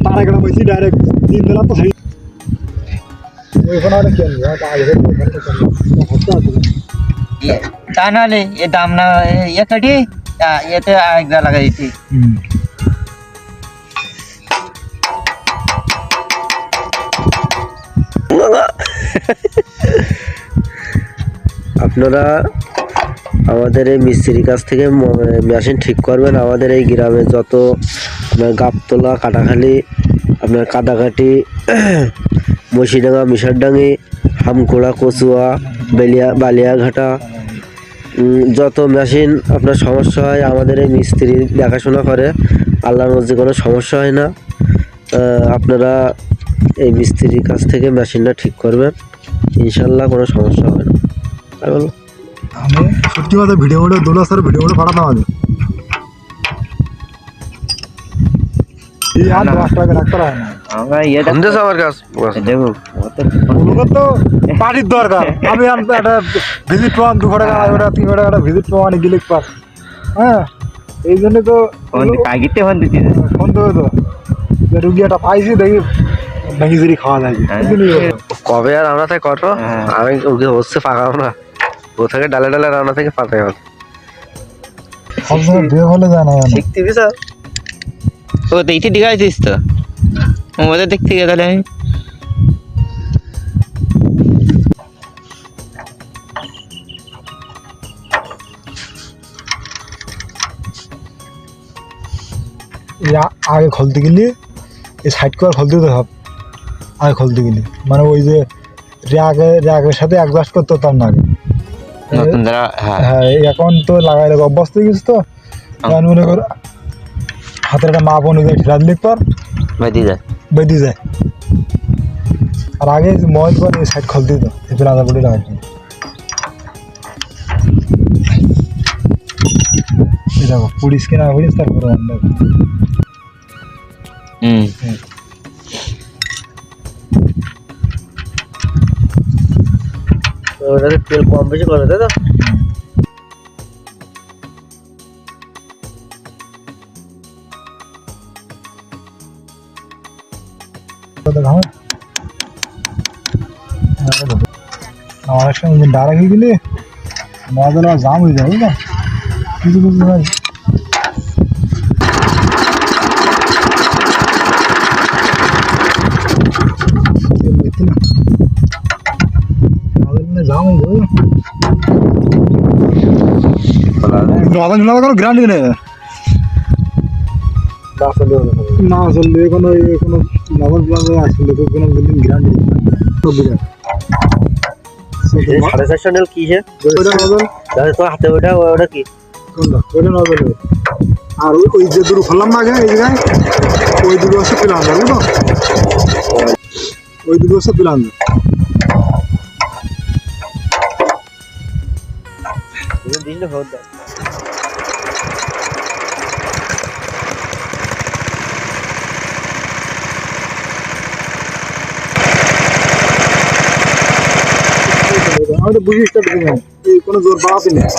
तारा गड़ा वैसी डायरेक्ट 3 दिना तो है ওইখানে আরে কেন আগে তা নাহলে এ দাম না ইয়ে কাটি এতে আরেকটা লাগাই দিচ্ছি আপনারা আমাদের এই মিস্ত্রির কাছ থেকে মেশিন ঠিক করবেন। আমাদের এই গ্রামে যত আপনার গাবতলা, কাটাখালি, আপনার কাদাকাটি, মসিডাঙ্গা, মিশারডাঙ্গি, হামকোড়া, কচুয়া, বালিয়াঘাটা যত মেশিন আপনার সমস্যা হয় আমাদের এই মিস্ত্রি দেখাশোনা করে। আল্লাহর মধ্যে কোনো সমস্যা হয় না। আপনারা এই মিস্ত্রির কাছ থেকে মেশিনটা ঠিক করবেন, ইনশাল্লাহ কোনো সমস্যা হবে না। আর বলো আমি সত্যি কথা ভিডিও দুলা স্যার ভিডিও পাঠাতাম আমি আর 10 টাকা ডাক্তার হয় না আমরা এটা বন্ধু আমার কাছ দেখো ওগুলো তো পার্টির দরকার। আমি একটা ভিজিট পাওয়ান 2 টাকা ওটা 3 টাকা একটা ভিজিট পাওয়ান গিলিক পাস হ্যাঁ এই জন্য তো কাগিতে ফোন দিচ্ছি ফোন দেবে তো যে রুগী একটা পাইছি দেখি ভেঙিঝুরি খাওয়া যায় কবে আর আমরা থেকে কত আমি ওকে হচ্ছে পাকাও না, ও থেকে ডালে ডালে রান্না থেকে পাতাই হবে সবসময় বিয়ে হলে যায় না দেখতে বিসা ও দেখতে দিগাইছিস তো ওদের দেখতে গিয়ে তাহলে আমি আগে খুলতে গেলে এই সাইড করে খুলতে হতো সব আগে খুলতে গেলে মানে ওই যে র্যাগের সাথে অ্যাডজাস্ট করতে হতাম না আগে। হ্যাঁ এখন তো লাগাই রাখো অভ্যস্ত হয়ে গেছে তো মনে কর হাতের একটা মাপ অনুযায়ী ঠেলা দিলে পর বেঁধে যায়। আর আগে ময় করে এই সাইড খুলতে দিত এই আধা কোটি লাগাই দেখো পুলিশ কিনা পুলিশ তারপরে তেল কম বেশি করে তাই তো আমার একসঙ্গে ডারা খেয়ে গেলে মজা জাম হয়ে যায় না কিছু কিছু ভাই জাম হয়ে যাবে কোনো গ্রান্টি নেই না চললে কোনো নভেল প্লাজা আসলে কোনো গ্রান্টি নেই 450 নেল কি তো হাতে ওটা কি কোনটা নভেল আর ওই যে দুটো খুললাম না আগে এই জায়গায় ওই দুটো হচ্ছে প্লান যাবে তো ওই দুটো হচ্ছে প্লান দিলে হতো আমাদের বুঝিস কোনো জোর পাওয়া নেই